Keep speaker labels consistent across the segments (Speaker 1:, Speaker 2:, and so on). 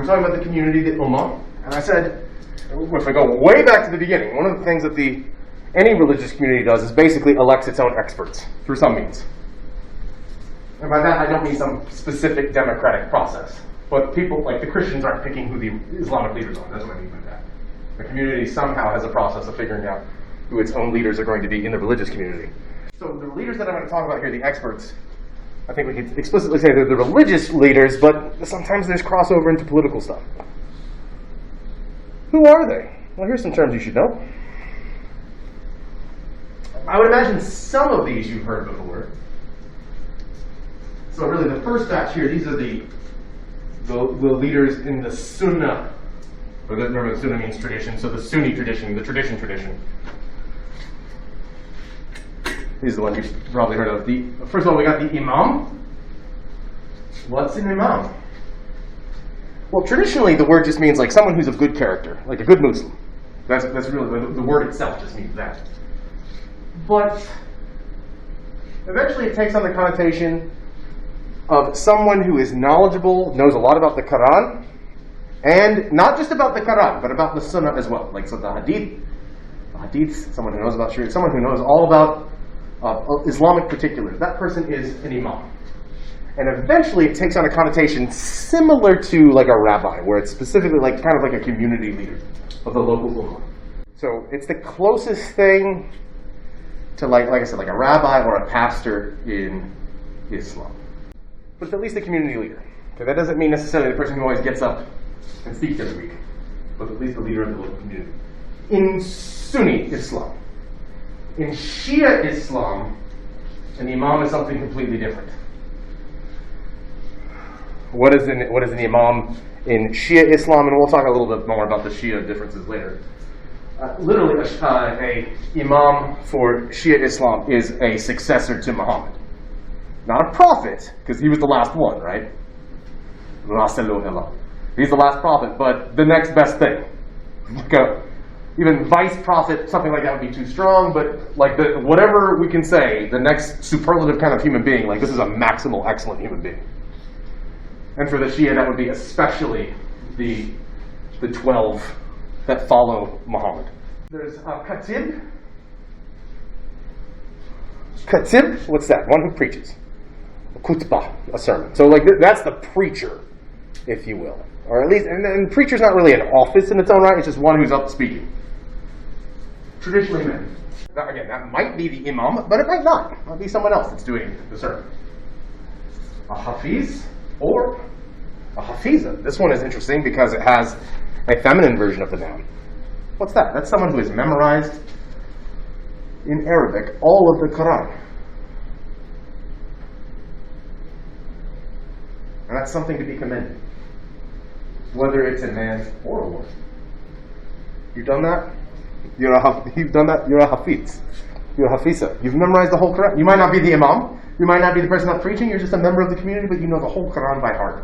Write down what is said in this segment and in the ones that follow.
Speaker 1: talking about the community, the Ummah, and I said, if I go way back to the beginning, one of the things that any religious community does is basically elects its own experts through some means. And by that I don't mean some specific democratic process. But people, like the Christians, aren't picking who the Islamic leaders are. That's what I mean by that. The community somehow has a process of figuring out who its own leaders are going to be in the religious community. So the leaders that I'm going to talk about here, the experts, I think we could explicitly say they're the religious leaders, but sometimes there's crossover into political stuff. Who are they? Well, here's some terms you should know. I would imagine some of these you've heard before. So really the first batch here, these are the leaders in the Sunnah. Remember, the Sunnah means tradition, so the Sunni tradition, the tradition. These are the ones you've probably heard of. First of all, we got the Imam. What's an Imam? Well, traditionally, the word just means like someone who's of good character, like a good Muslim. That's really, the word itself just means that. But eventually it takes on the connotation of someone who is knowledgeable, knows a lot about the Quran, and not just about the Quran, but about the Sunnah as well. Like so the Hadiths, someone who knows about Sharia, someone who knows all about Islamic particulars. That person is an Imam. And eventually it takes on a connotation similar to like a rabbi, where it's specifically like kind of like a community leader of the local ummah. So it's the closest thing to like I said, like a rabbi or a pastor in Islam. But it's at least a community leader. Okay, that doesn't mean necessarily the person who always gets up and speaks every week, but at least the leader of the local community. In Sunni Islam, in Shia Islam, an Imam is something completely different. What is an Imam in Shia Islam? And we'll talk a little bit more about the Shia differences later. Literally, a Imam for Shia Islam is a successor to Muhammad. Not a prophet, because he was the last one, right? He's the last prophet, but the next best thing. Like even vice prophet, something like that would be too strong, but like whatever we can say, the next superlative kind of human being, like this is a maximal excellent human being. And for the Shia, that would be especially the 12 that follow Muhammad. There's Khatib. Khatib, what's that? One who preaches. Khutbah, a sermon. So like that's the preacher, if you will. Or at least, and preacher's not really an office in its own right, it's just one who's up speaking. Traditionally men. Now again, that might be the Imam, but it might not. It might be someone else that's doing the sermon. A Hafiz, or a Hafiza. This one is interesting because it has a feminine version of the noun. What's that? That's someone who has memorized in Arabic all of the Quran. And that's something to be commended. Whether it's a man or a woman. You've done that? You've done that? You're a Hafiz. You're a Hafiza. You've memorized the whole Quran. You might not be the Imam. You might not be the person not preaching. You're just a member of the community, but you know the whole Quran by heart.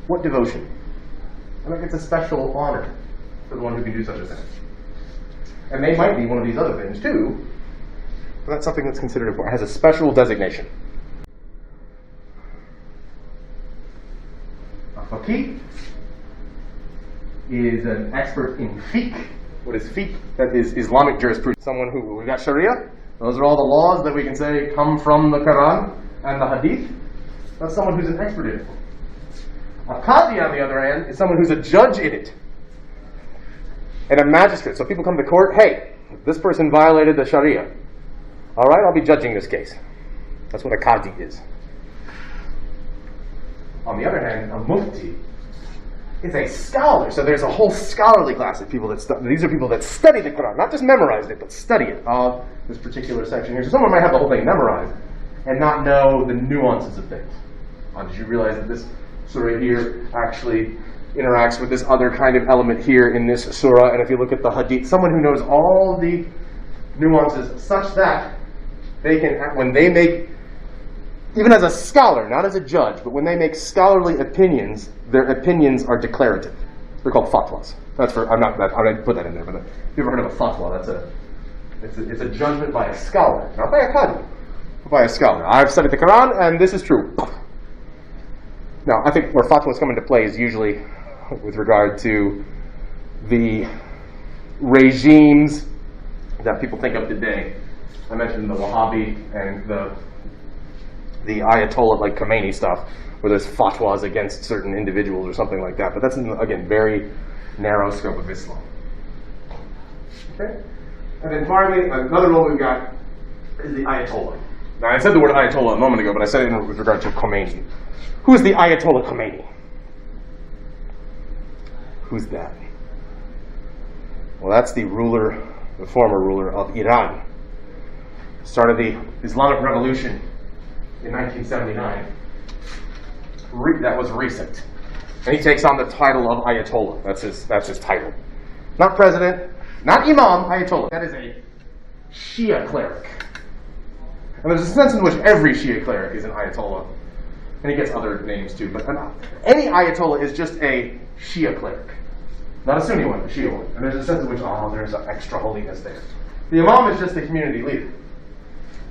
Speaker 1: What devotion. I think it's a special honor for the one who can do such a thing. And they might be one of these other things too, but that's something that's considered important. It has a special designation. A faqih is an expert in fiqh. What is fiqh? That is Islamic jurisprudence. Someone who, we've got Sharia. Those are all the laws that we can say come from the Quran and the Hadith. That's someone who's an expert in it. A qadi, on the other hand, is someone who's a judge in it. And a magistrate. So people come to court, hey, this person violated the Sharia. All right, I'll be judging this case. That's what a qadi is. On the other hand, a mufti is a scholar. So there's a whole scholarly class of people that study. These are people that study the Quran, not just memorized it, but study it. This particular section here. So someone might have the whole thing memorized and not know the nuances of things. Did you realize that this surah here actually interacts with this other kind of element here in this surah? And if you look at the hadith, someone who knows all the nuances such that they can, when they make, even as a scholar, not as a judge, but when they make scholarly opinions, their opinions are declarative. They're called fatwas. That's for, I didn't put that in there, but if you ever heard of a fatwa, it's a judgment by a scholar, not by a qadi, but by a scholar. I've studied the Quran, and this is true. Now, I think where fatwas come into play is usually with regard to the regimes that people think of today. I mentioned the Wahhabi and the Ayatollah, like Khomeini stuff, where there's fatwas against certain individuals or something like that. But that's, again, very narrow scope of Islam. Okay? And then finally, another role we've got is the Ayatollah. Now, I said the word Ayatollah a moment ago, but I said it with regard to Khomeini. Who is the Ayatollah Khomeini? Who's that? Well, that's the former ruler of Iran. Started the Islamic Revolution in 1979. That was recent. And he takes on the title of Ayatollah. That's his title. Not president, not Imam, Ayatollah. That is a Shia cleric. And there's a sense in which every Shia cleric is an Ayatollah. And he gets other names too. But any Ayatollah is just a Shia cleric. Not a Sunni one, a Shia one. And there's a sense in which, there's an extra holiness there. The Imam is just a community leader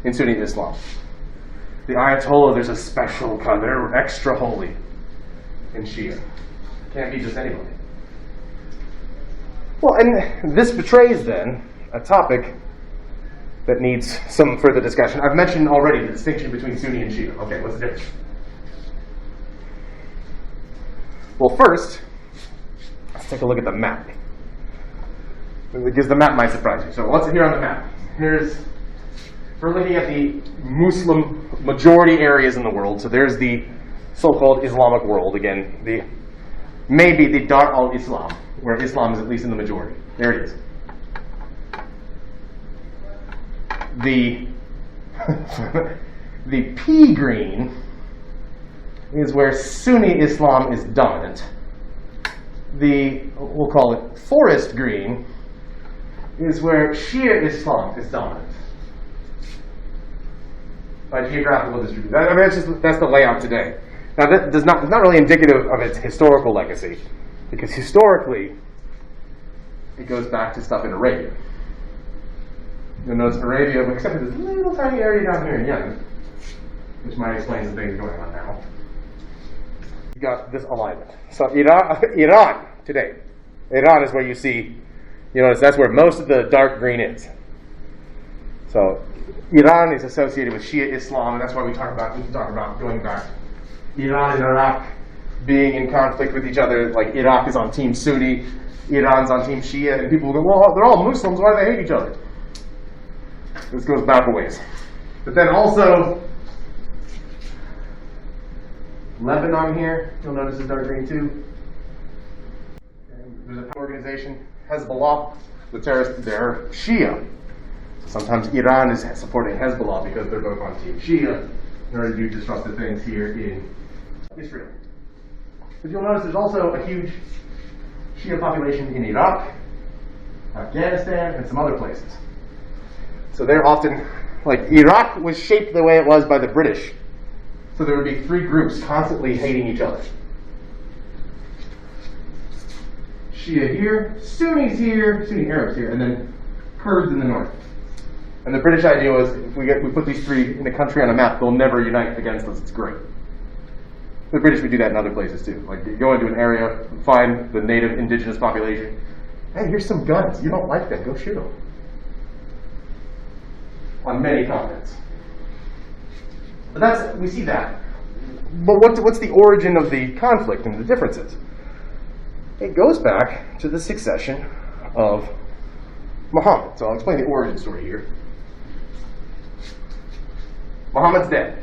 Speaker 1: in Sunni Islam. The Ayatollah, there's a special kind. They're extra holy in Shia. Can't be just anybody. Well, and this betrays then a topic that needs some further discussion. I've mentioned already the distinction between Sunni and Shia. Okay, what's the difference? Well, first, let's take a look at the map. Because the map might surprise you. So what's here on the map? We're looking at the Muslim majority areas in the world. So there's the so-called Islamic world. Again, maybe the Dar al-Islam, where Islam is at least in the majority. There it is. The pea green is where Sunni Islam is dominant. We'll call it forest green, is where Shia Islam is dominant. By geographical distribution. I mean, that's the layout today. Now, it's not really indicative of its historical legacy, because historically, it goes back to stuff in Arabia. You'll notice Arabia, except for this little tiny area down here in Yemen, which might explain the things going on now. You got this alignment. So Iran today. Iran is where you see, notice that's where most of the dark green is. So Iran is associated with Shia Islam, and that's why we can talk about going back. Iran and Iraq being in conflict with each other, like Iraq is on Team Sunni, Iran's on Team Shia, and people will go, well, they're all Muslims, why do they hate each other? This goes back a ways. But then also, Lebanon here, you'll notice is dark green too. And there's an organization, Hezbollah, the terrorists, they're Shia. Sometimes Iran is supporting Hezbollah because they're both on Team Shia in order to do disruptive things here in Israel. But you'll notice there's also a huge Shia population in Iraq, Afghanistan, and some other places. So they're often, like Iraq was shaped the way it was by the British. So there would be three groups constantly hating each other. Shia here, Sunnis here, Sunni Arabs here, and then Kurds in the north. And the British idea was, if we put these three in a country on a map, they'll never unite against us. It's great. The British would do that in other places too. Like you go into an area, find the native indigenous population. Hey, here's some guns. You don't like them, go shoot them. On many continents. But we see that. But what's the origin of the conflict and the differences? It goes back to the succession of Muhammad. So I'll explain the origin story here. Muhammad's dead.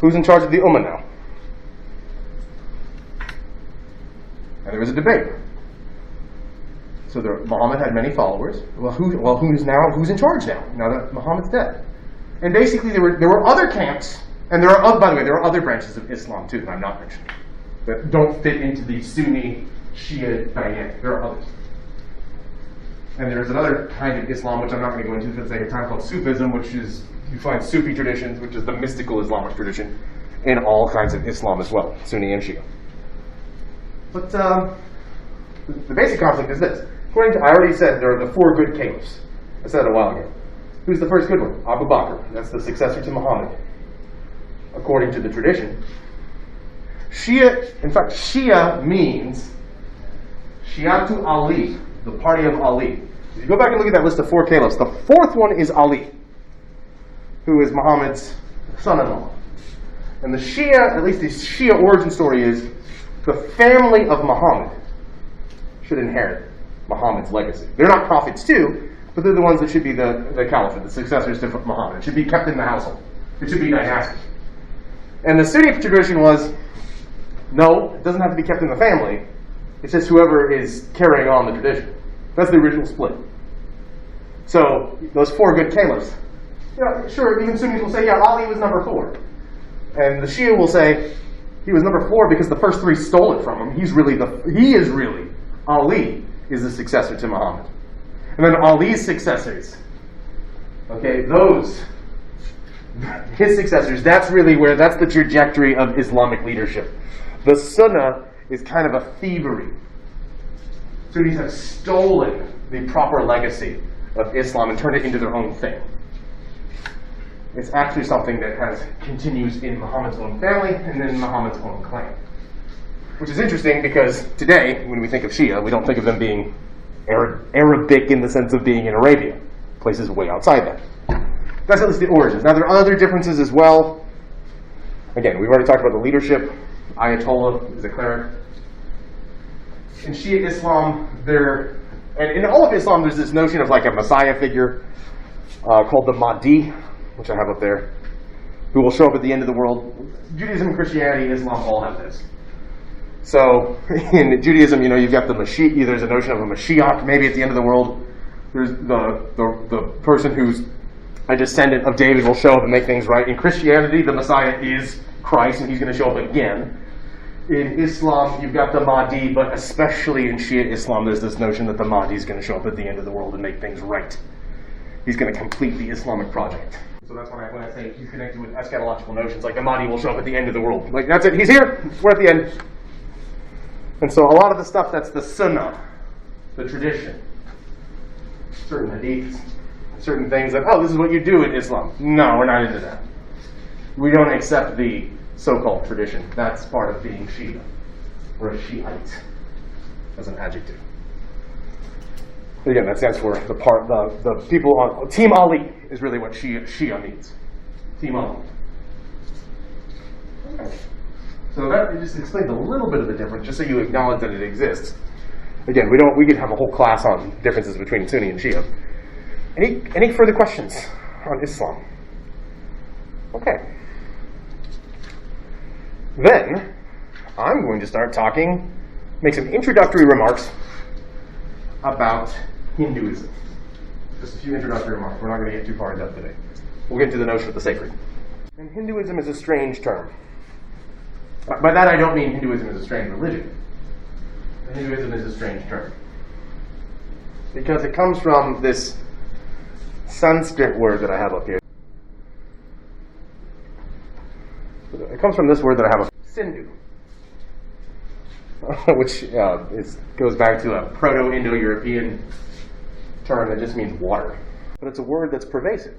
Speaker 1: Who's in charge of the Ummah now? And there was a debate. So Muhammad had many followers. Who's in charge now? Now that Muhammad's dead. And basically there were other camps, and by the way, there are other branches of Islam too that I'm not mentioning, that don't fit into the Sunni Shia dynamic. There are others. And there's another kind of Islam, which I'm not going to go into for the sake of time, called Sufism, which is, you find Sufi traditions, which is the mystical Islamic tradition, in all kinds of Islam as well, Sunni and Shia. But the basic conflict is this. According to, I already said there are the four good caliphs. I said it a while ago. Who's the first good one? Abu Bakr. That's the successor to Muhammad. According to the tradition. Shia, in fact, Shia means Shiatu Ali, the party of Ali. If you go back and look at that list of 4 caliphs, the 4th one is Ali, who is Muhammad's son-in-law. And the Shia, at least the Shia origin story is, the family of Muhammad should inherit Muhammad's legacy. They're not prophets too, but they're the ones that should be the caliphate, the successors to Muhammad. It should be kept in the household. It should be dynastic. And the Sunni tradition was, no, it doesn't have to be kept in the family. It's just whoever is carrying on the tradition. That's the original split. So, those 4 good caliphs. Sure, even Sunnis will say, yeah, Ali was number 4. And the Shia will say, he was number 4 because the first 3 stole it from him. Ali is the successor to Muhammad. And then Ali's successors, his successors, that's the trajectory of Islamic leadership. The Sunnah is kind of a thievery. Sunnis have stolen the proper legacy of Islam and turned it into their own thing. It's actually something that continues in Muhammad's own family and then Muhammad's own clan. Which is interesting because today, when we think of Shia, we don't think of them being Arabic in the sense of being in Arabia. Places way outside that. That's at least the origins. Now there are other differences as well. Again, we've already talked about the leadership. Ayatollah is a cleric. In Shia Islam, and in all of Islam, there's this notion of like a messiah figure called the Mahdi, which I have up there, who will show up at the end of the world. Judaism, Christianity, Islam all have this. So in Judaism, you've got the Mashiach. There's a notion of a Mashiach, maybe at the end of the world. There's the person who's a descendant of David will show up and make things right. In Christianity, the Messiah is Christ, and he's going to show up again. In Islam, you've got the Mahdi, but especially in Shia Islam, there's this notion that the Mahdi is going to show up at the end of the world and make things right. He's going to complete the Islamic project. So that's when I say he's connected with eschatological notions, like the Mahdi will show up at the end of the world. Like, that's it, he's here, we're at the end. And so a lot of the stuff that's the Sunnah, the tradition, certain hadiths, certain things that, this is what you do in Islam. No, we're not into that. We don't accept the so-called tradition. That's part of being Shia, or a Shiite, as an adjective. Again, that stands for the people on Team Ali is really what Shia means. Team Ali. Okay. So that just explains a little bit of the difference, just so you acknowledge that it exists. Again, we could have a whole class on differences between Sunni and Shia. Any further questions on Islam? Okay. Then, I'm going to start make some introductory remarks about Hinduism. Just a few introductory remarks. We're not going to get too far in depth today. We'll get to the notion of the sacred. And Hinduism is a strange term. By that I don't mean Hinduism is a strange religion. Hinduism is a strange term. Because it comes from this Sanskrit word that I have up here. It comes from this word that I have up here, Sindhu, which goes back to a Proto-Indo-European term that just means water. But it's a word that's pervasive,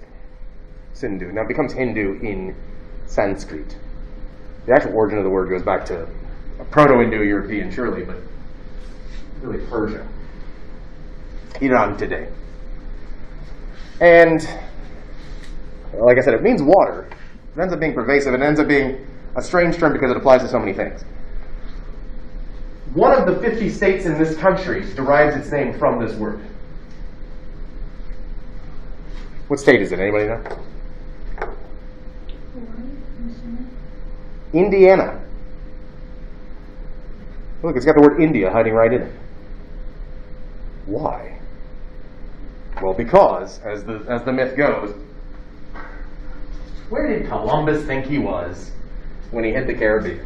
Speaker 1: Sindhu. Now it becomes Hindu in Sanskrit. The actual origin of the word goes back to a Proto-Indo-European, surely, but really Persia, Iran today. And, like I said, it means water. It ends up being pervasive. It ends up being a strange term because it applies to so many things. One of the 50 states in this country derives its name from this word. What state is it? Anybody know? Indiana. Look, it's got the word India hiding right in it. Why? Well, because, as the myth goes, where did Columbus think he was when he hit the Caribbean?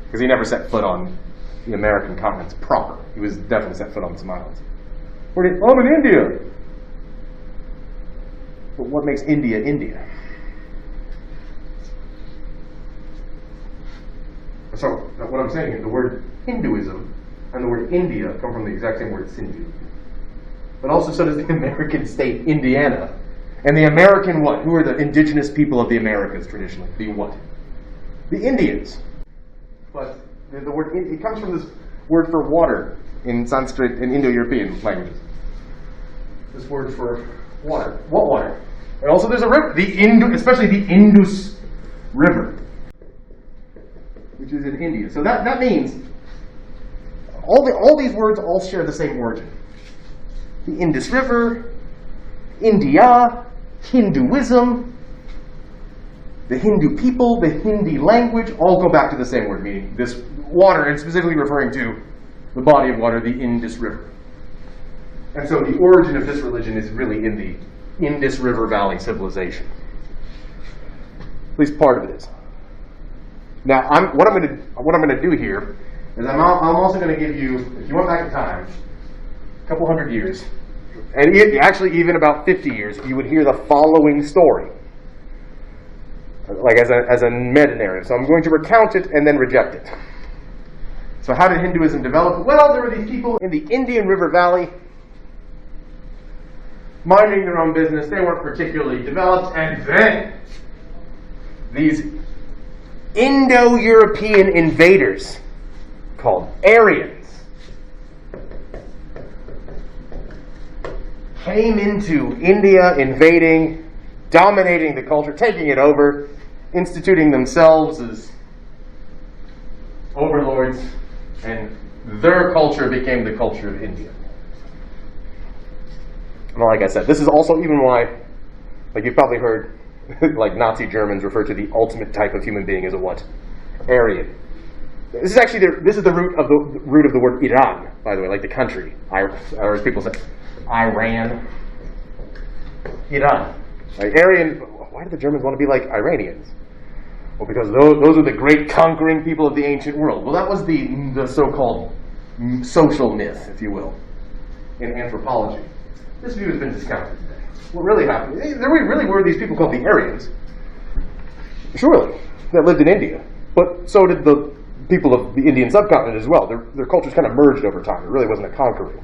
Speaker 1: Because he never set foot on the American continents proper. He was definitely set foot on some islands. I'm in India. But what makes India India? So, what I'm saying is the word Hinduism and the word India come from the exact same word Sindhu. But also so does the American state Indiana. And the American what? Who are the indigenous people of the Americas traditionally? The what? The Indians. But The word, it comes from this word for water in Sanskrit and Indo-European languages. This word for water. What water? And also there's a river, especially the Indus River, which is in India. So that means all these words all share the same origin. The Indus River, India, Hinduism, the Hindu people, the Hindi language, all go back to the same word, meaning this water, and specifically referring to the body of water, the Indus River. And so the origin of this religion is really in the Indus River Valley civilization. At least part of it is. Now, what I'm going to do here is I'm also going to give you, if you went back in time, a couple hundred years, and actually even about 50 years, you would hear the following story, like as a meta-narrative. So I'm going to recount it and then reject it. So how did Hinduism develop? Well, there were these people in the Indian River Valley minding their own business. They weren't particularly developed. And then these Indo-European invaders called Aryans came into India, invading, dominating the culture, taking it over, instituting themselves as overlords, and their culture became the culture of India. And like I said, this is also even why, like you've probably heard, like Nazi Germans refer to the ultimate type of human being as a what? Aryan. This is actually the root of the word Iran, by the way, like the country. Or as people say, Iran. Iran. Like Aryan. Why do the Germans want to be like Iranians? Well, because those are the great conquering people of the ancient world. Well, that was the so-called social myth, if you will, in anthropology. This view has been discounted today. What really happened? There really were these people called the Aryans, surely, that lived in India. But so did the people of the Indian subcontinent as well. Their cultures kind of merged over time. It really wasn't a conquering.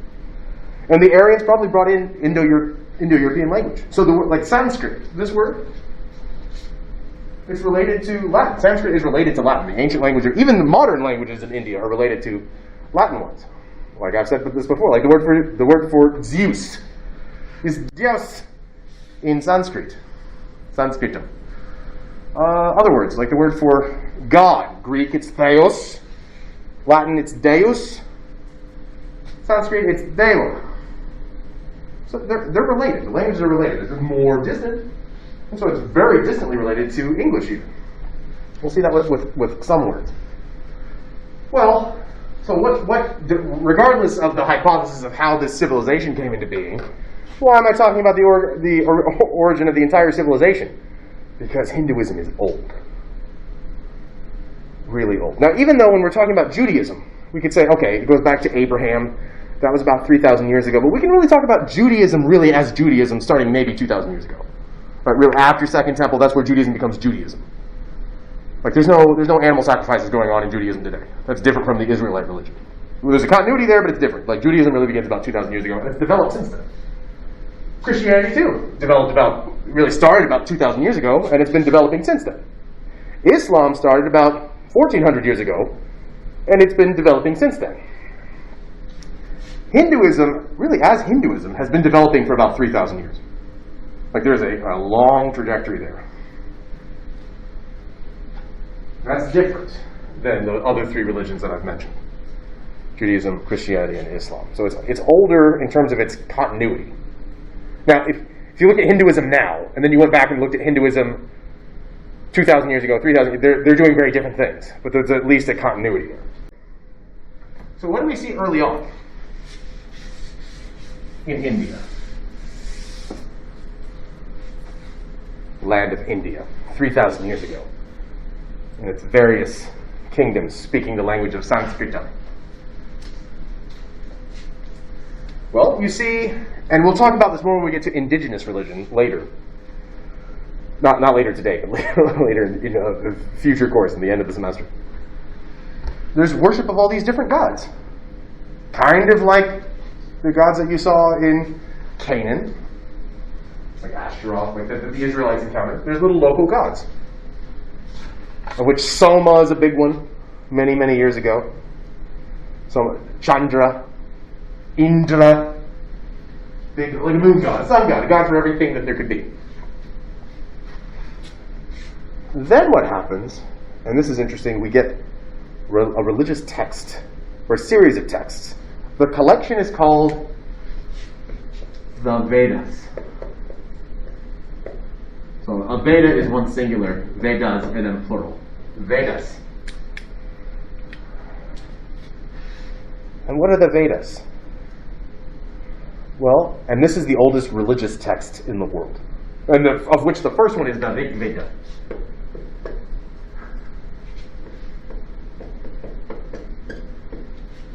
Speaker 1: And the Aryans probably brought in Indo-European language. So the word, like Sanskrit, this word, it's related to Latin. Sanskrit is related to Latin. The ancient languages, even the modern languages in India, are related to Latin ones. Like I've said this before, like the word for Zeus is Dios in Sanskrit. Sanskritam. Other words, like the word for God. Greek, it's Theos. Latin, it's Deus. Sanskrit, it's Deva. So they're related. The languages are related. They're more distant. And so it's very distantly related to English even. We'll see that with some words. Well, so regardless of the hypothesis of how this civilization came into being, why am I talking about the origin of the entire civilization? Because Hinduism is old. Really old. Now, even though when we're talking about Judaism, we could say, okay, it goes back to Abraham. That was about 3,000 years ago. But we can really talk about Judaism really as Judaism starting maybe 2,000 years ago. Right, really after Second Temple, that's where Judaism becomes Judaism. Like there's no animal sacrifices going on in Judaism today. That's different from the Israelite religion. Well, there's a continuity there, but it's different. Like Judaism really begins about 2,000 years ago, and it's developed since then. Christianity too really started about 2,000 years ago, and it's been developing since then. Islam started about 1,400 years ago, and it's been developing since then. Hinduism, really as Hinduism, has been developing for about 3,000 years. Like there's a long trajectory there. That's different than the other three religions that I've mentioned. Judaism, Christianity, and Islam. So it's older in terms of its continuity. Now, if you look at Hinduism now, and then you went back and looked at Hinduism 2,000 years ago, 3,000, they're doing very different things. But there's at least a continuity there. So what do we see early on in India? Land of India, 3,000 years ago. And its various kingdoms speaking the language of Sanskrit. Well, you see, and we'll talk about this more when we get to indigenous religion later. Not later today, but later in a future course in the end of the semester. There's worship of all these different gods. Kind of like the gods that you saw in Canaan, like Ashtaroth, like that the Israelites encountered. There's little local gods, of which Soma is a big one. many, many years ago. So Chandra, Indra, like a moon god, a sun god, a god for everything that there could be. Then what happens, and this is interesting, we get a religious text, or a series of texts. The collection is called the Vedas. So a Veda is one singular, Vedas, and then plural. Vedas. And what are the Vedas? Well, and this is the oldest religious text in the world, and of which the first one is the Rig Veda.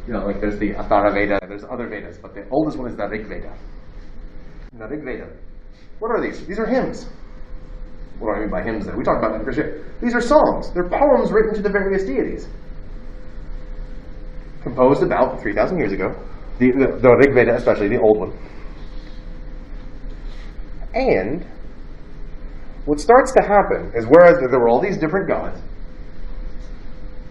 Speaker 1: You know, like there's the Athara Veda, there's other Vedas, but the oldest one is the Rig Veda. The Rig Veda. What are these? These are hymns. What do I mean by hymns then? We talk about that in Christianity. These are songs. They're poems written to the various deities. Composed about 3,000 years ago. The Rig Veda, especially, the old one. And what starts to happen is, whereas there were all these different gods,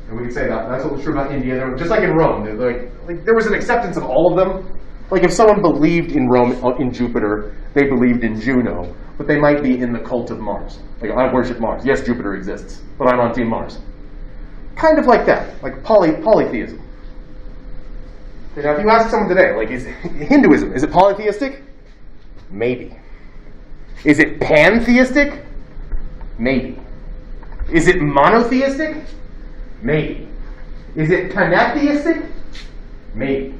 Speaker 1: and we could say that's what was true about India. Just like in Rome, like there was an acceptance of all of them. Like if someone believed in Rome, in Jupiter, they believed in Juno, but they might be in the cult of Mars. Like, I worship Mars. Yes, Jupiter exists, but I'm on Team Mars. Kind of like that, like polytheism. Now, if you ask someone today, like, is Hinduism, is it polytheistic? Maybe. Is it pantheistic? Maybe. Is it monotheistic? Maybe. Is it pantheistic? Maybe.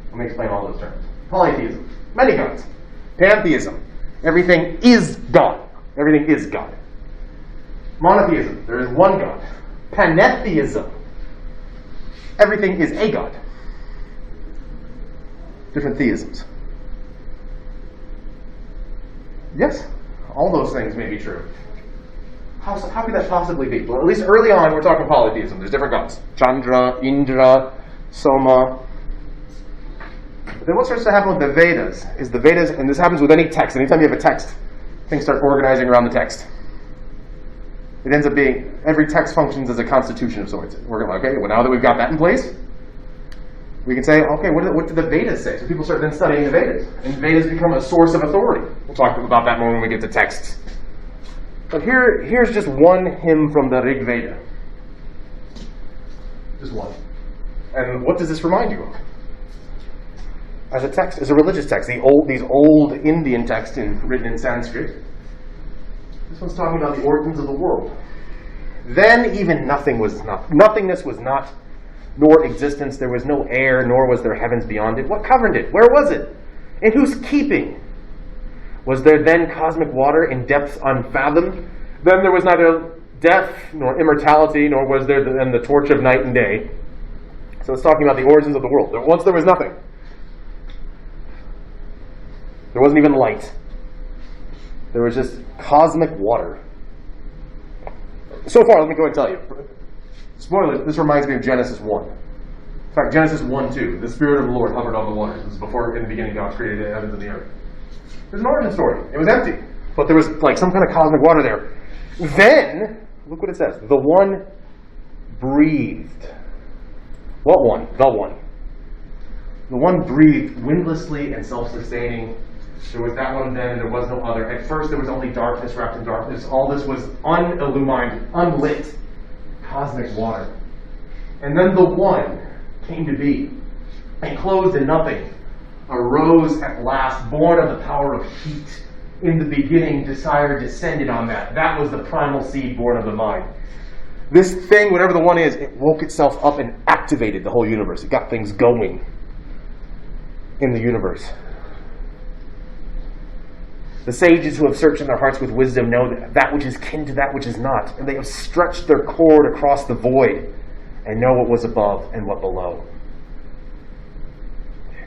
Speaker 1: Let me explain all those terms. Polytheism, many gods. Pantheism, everything is God. Everything is God. Monotheism, there is one God. Pantheism, everything is a God. Different theisms. Yes, all those things may be true. How could that possibly be? Well, at least early on, we're talking polytheism. There's different gods. Chandra, Indra, Soma. Then what starts to happen with the Vedas is the Vedas, and this happens with any text. Anytime you have a text, things start organizing around the text. It ends up being, every text functions as a constitution of sorts. We're going, okay, well, now that we've got that in place, we can say, okay, what did the Vedas say? So people start then studying the Vedas. And Vedas become a source of authority. We'll talk about that more when we get to texts. But here's just one hymn from the Rig Veda. Just one. And what does this remind you of? As a text, as a religious text, these old Indian texts written in Sanskrit. This one's talking about the origins of the world. Then even nothingness was not, nor existence. There was no air, nor was there heavens beyond it. What governed it? Where was it? In whose keeping? Was there then cosmic water in depths unfathomed? Then there was neither death, nor immortality, nor was there then the torch of night and day. So it's talking about the origins of the world. Once there was nothing. There wasn't even light. There was just cosmic water. So far, let me go and tell you. Spoiler, this reminds me of Genesis 1. In fact, Genesis 1:2. The Spirit of the Lord hovered on the waters. This is before, in the beginning, God created the heavens and the earth. There's an origin story. It was empty. But there was like some kind of cosmic water there. Then, look what it says. The one breathed. What one? The one. The one breathed windlessly and self-sustaining. There was that one then, and there was no other. At first, there was only darkness wrapped in darkness. All this was unillumined, unlit, cosmic water. And then the one came to be, enclosed in nothing, arose at last, born of the power of heat. In the beginning, desire descended on that. That was the primal seed born of the mind. This thing, whatever the one is, it woke itself up and activated the whole universe. It got things going in the universe. The sages who have searched in their hearts with wisdom know that which is kin to that which is not, and they have stretched their cord across the void and know what was above and what below.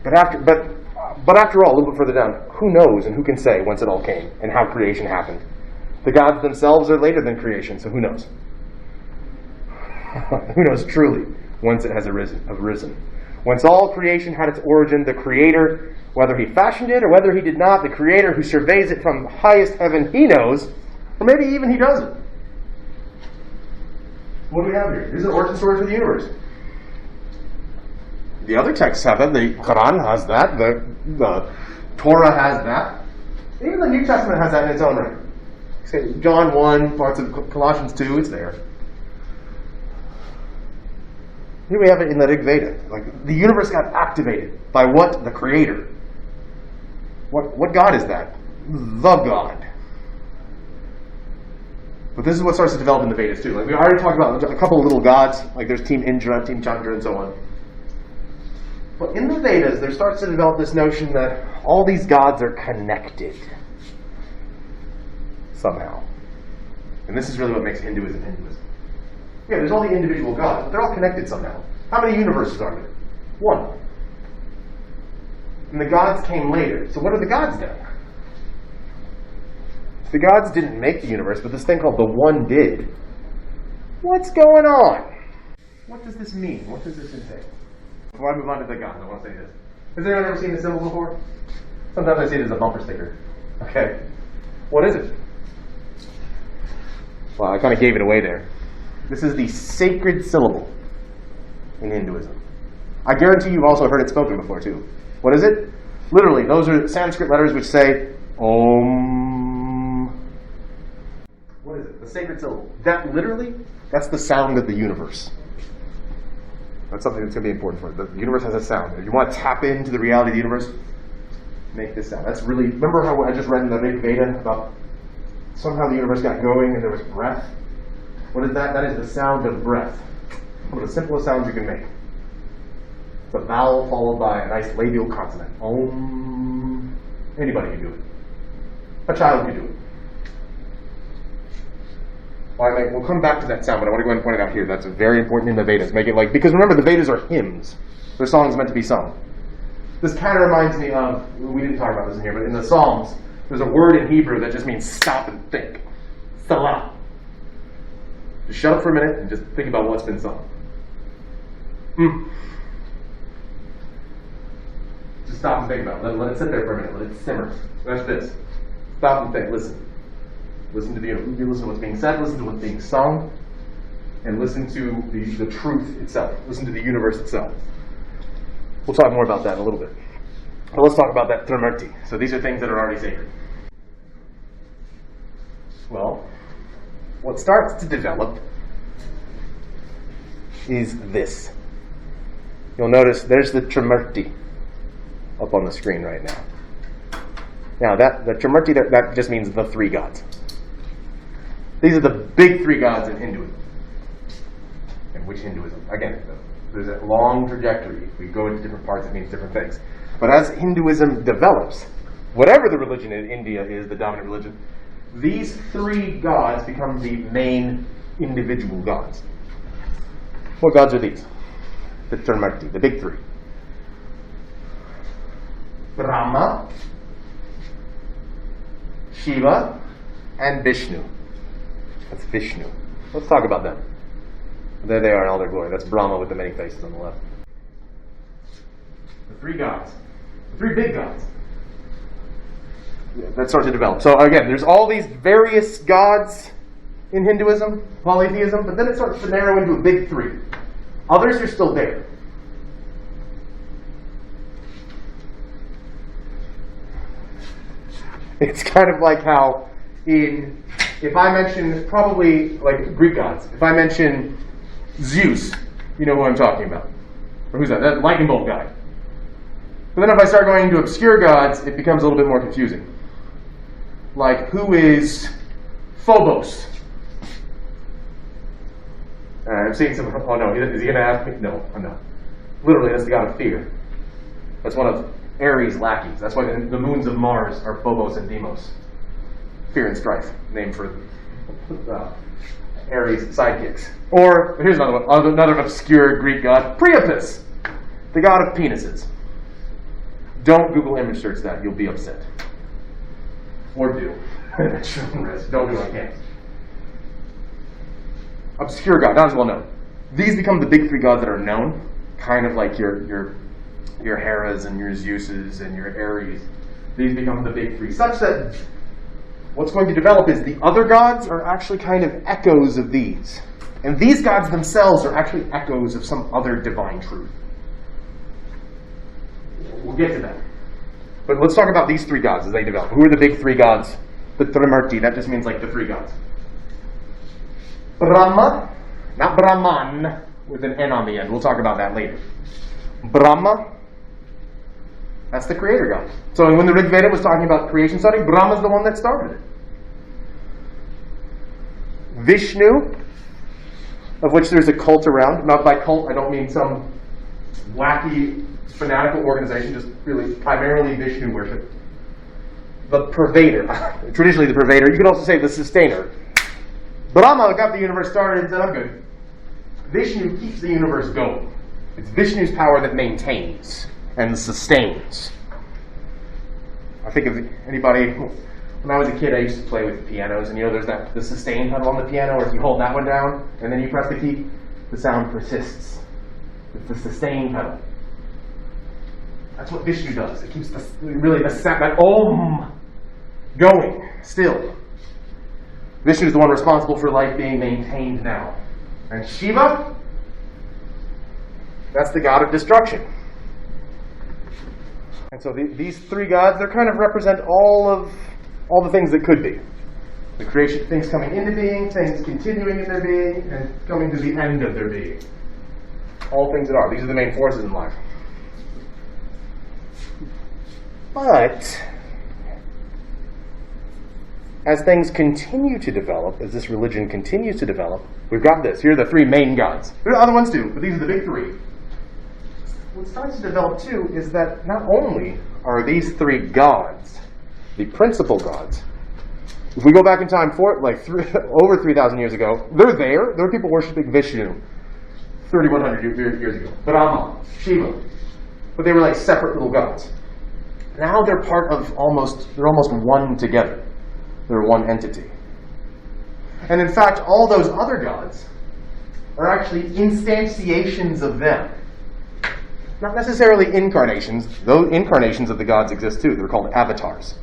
Speaker 1: But after all, a little bit further down, who knows and who can say whence it all came and how creation happened? The gods themselves are later than creation, so who knows? Who knows truly whence it has arisen? Whence all creation had its origin, the Creator, whether he fashioned it or whether he did not, the Creator who surveys it from the highest heaven, he knows, or maybe even he doesn't. What do we have here? Here's an origin story for the universe. The other texts have that. The Quran has that. The Torah has that. Even the New Testament has that in its own right. Say John 1, parts of Colossians 2, it's there. Here we have it in the Rig Veda. Like, the universe got activated by what? The Creator. What God is that? The God. But this is what starts to develop in the Vedas too. Like, we already talked about a couple of little gods, like there's Team Indra, Team Chandra, and so on. But in the Vedas, there starts to develop this notion that all these gods are connected somehow. And this is really what makes Hinduism Hinduism. Yeah, there's all the individual gods, but they're all connected somehow. How many universes are there? One. And the gods came later. So what are the gods then? The gods didn't make the universe, but this thing called the One did. What's going on? What does this mean? What does this entail? Before I move on to the gods, I want to say this. Has anyone ever seen the symbol before? Sometimes I see it as a bumper sticker. Okay. What is it? Well, I kind of gave it away there. This is the sacred syllable in Hinduism. I guarantee you've also heard it spoken before, too. What is it? Literally, those are Sanskrit letters which say Om. What is it? The sacred syllable. That literally, that's the sound of the universe. That's something that's going to be important for it. The universe has a sound. If you want to tap into the reality of the universe, make this sound. That's really, remember how I just read in the Rig Veda about somehow the universe got going and there was breath? What is that? That is the sound of breath. One of the simplest sounds you can make. It's a vowel followed by a nice labial consonant. Om. Anybody can do it. A child can do it. We'll come back to that sound, but I want to go ahead and point it out here. That's very important in the Vedas. Make it like, because remember, the Vedas are hymns. They're songs meant to be sung. This kind of reminds me of, we didn't talk about this in here, but in the Psalms, there's a word in Hebrew that just means stop and think. Salah. Just shut up for a minute and just think about what's been sung. Just stop and think about it. Let it sit there for a minute. Let it simmer. That's this. Stop and think. Listen. Listen to listen to what's being said. Listen to what's being sung. And listen to the truth itself. Listen to the universe itself. We'll talk more about that in a little bit. But let's talk about that Trimurti. So these are things that are already sacred. Well, what starts to develop is this. You'll notice there's the Trimurti up on the screen right now. Now, the Trimurti, that just means the three gods. These are the big three gods in Hinduism. And which Hinduism? Again, there's a long trajectory. If we go into different parts, it means different things. But as Hinduism develops, whatever the religion in India is, the dominant religion, these three gods become the main individual gods. What gods are these? The Trimurti, the big three. Brahma, Shiva, and Vishnu. That's Vishnu. Let's talk about them. There they are in all their glory. That's Brahma with the many faces on the left. The three gods. The three big gods. Yeah, that starts to develop. So again, there's all these various gods in Hinduism, polytheism, but then it starts to narrow into a big three. Others are still there. It's kind of like how if I mention, probably like Greek gods, if I mention Zeus, you know who I'm talking about. Or who's that? That lightning bolt guy. But then if I start going into obscure gods, it becomes a little bit more confusing. Like, who is Phobos? I'm seeing some, oh no, is he going to ask me? No, I'm not. Literally, that's the god of fear. That's one of Ares' lackeys. That's why the moons of Mars are Phobos and Deimos. Fear and strife, named for Ares' sidekicks. Or, here's another one, another obscure Greek god, Priapus, the god of penises. Don't Google image search that, you'll be upset. Or do. Don't do it again. Obscure god, not as well known. These become the big three gods that are known, kind of like your Heras and your Zeuses and your Ares. These become the big three, such that what's going to develop is the other gods are actually kind of echoes of these. And these gods themselves are actually echoes of some other divine truth. We'll get to that. But let's talk about these three gods as they develop. Who are the big three gods? The Trimurti, that just means like the three gods. Brahma, not Brahman, with an N on the end. We'll talk about that later. Brahma, that's the creator god. So when the Rig Veda was talking about creation study, Brahma's the one that started it. Vishnu, of which there's a cult around. Not by cult, I don't mean some wacky, fanatical organization, just really primarily Vishnu worship. The pervader, traditionally the pervader. You could also say the sustainer. Brahma got the universe started and said, I'm good. Vishnu keeps the universe going. It's Vishnu's power that maintains and sustains. I think of anybody, when I was a kid, I used to play with pianos, and there's the sustain pedal on the piano, where if you hold that one down, and then you press the key, the sound persists. It's the sustain pedal. That's what Vishnu does. It keeps the sound, that Om, going, still. Vishnu is the one responsible for life being maintained now. And Shiva, that's the god of destruction. And so these three gods, they kind of represent all the things that could be. The creation, things coming into being, things continuing in their being, and coming to the end of their being. All things that are. These are the main forces in life. But as things continue to develop, as this religion continues to develop, we've got this. Here are the three main gods. There are other ones too, but these are the big three. What starts to develop too is that not only are these three gods the principal gods, if we go back in time over 3,000 years ago, they're there. There were people worshiping Vishnu 3,100 years ago. Brahma, Shiva. But they were like separate little gods. Now they're almost one together. They're one entity. And in fact, all those other gods are actually instantiations of them. Not necessarily incarnations. Those incarnations of the gods exist too. They're called avatars.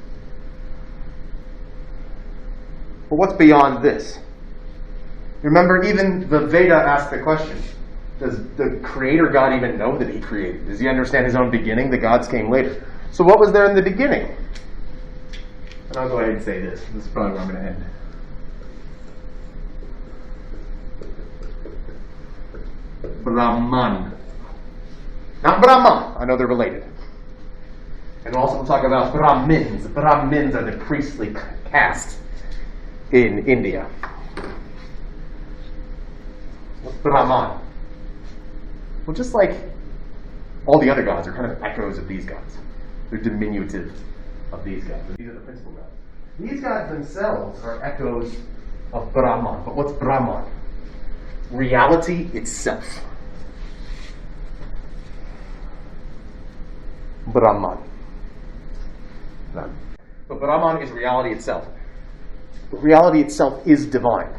Speaker 1: But what's beyond this? Remember, even the Veda asked the question, does the creator God even know that he created? Does he understand his own beginning? The gods came later. So what was there in the beginning? And I'll go ahead and say this. This is probably where I'm going to end. Brahman. Not Brahma. I know they're related. And also we'll talk about Brahmins. Brahmins are the priestly caste in India. What's Brahman? Well, just like all the other gods are kind of echoes of these gods. They're diminutive of these gods. These are the principal gods. These gods themselves are echoes of Brahman. But what's Brahman? Reality itself. Brahman. But Brahman is reality itself. But reality itself is divine.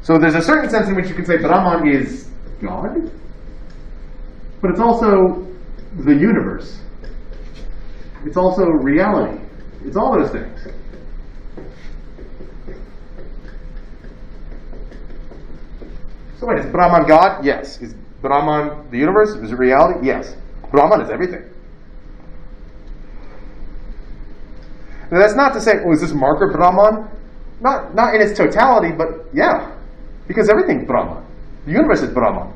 Speaker 1: So there's a certain sense in which you can say Brahman is God, but it's also the universe. It's also reality. It's all those things. So wait, is Brahman God? Yes. Is Brahman the universe? Is it reality? Yes. Brahman is everything. Now that's not to say, is this marker Brahman? Not in its totality, but yeah. Because everything's Brahman. The universe is Brahman.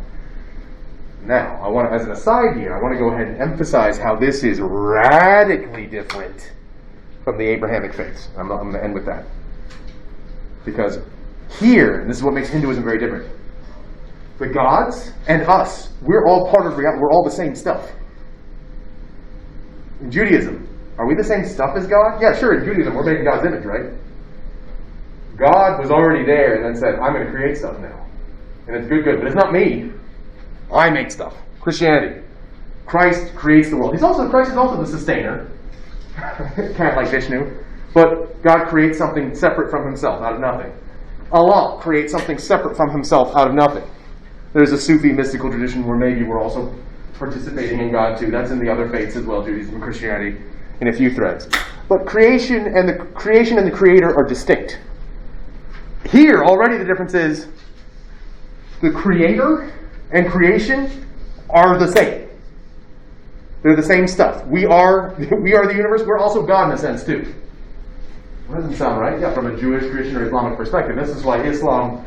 Speaker 1: Now, as an aside here, I want to go ahead and emphasize how this is radically different from the Abrahamic faiths. I'm going to end with that. Because here, and this is what makes Hinduism very different, the gods and us, we're all part of reality. We're all the same stuff. In Judaism, are we the same stuff as God? Yeah, sure, in Judaism, we're making God's image, right? God was already there and then said, I'm going to create stuff now. And it's good, but it's not me. I make stuff. Christianity. Christ creates the world. Christ is also the sustainer. Can't like Vishnu. But God creates something separate from himself out of nothing. Allah creates something separate from himself out of nothing. There's a Sufi mystical tradition where maybe we're also participating in God too. That's in the other faiths as well, Judaism and Christianity, in a few threads. But creation and the creator are distinct. Here, already the difference is the creator and creation are the same. They're the same stuff. We are the universe. We're also God in a sense, too. That doesn't sound right. Yeah, from a Jewish, Christian, or Islamic perspective. This is why Islam,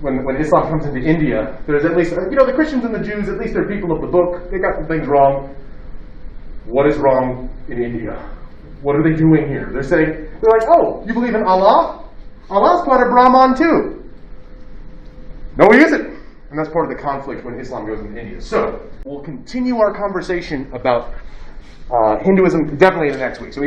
Speaker 1: when Islam comes into India, there's at least, the Christians and the Jews, at least they're people of the book. They got some things wrong. What is wrong in India? What are they doing here? They're like, oh, you believe in Allah? Allah's part of Brahman too. No, he isn't. And that's part of the conflict when Islam goes into India. So, we'll continue our conversation about Hinduism definitely in the next week. So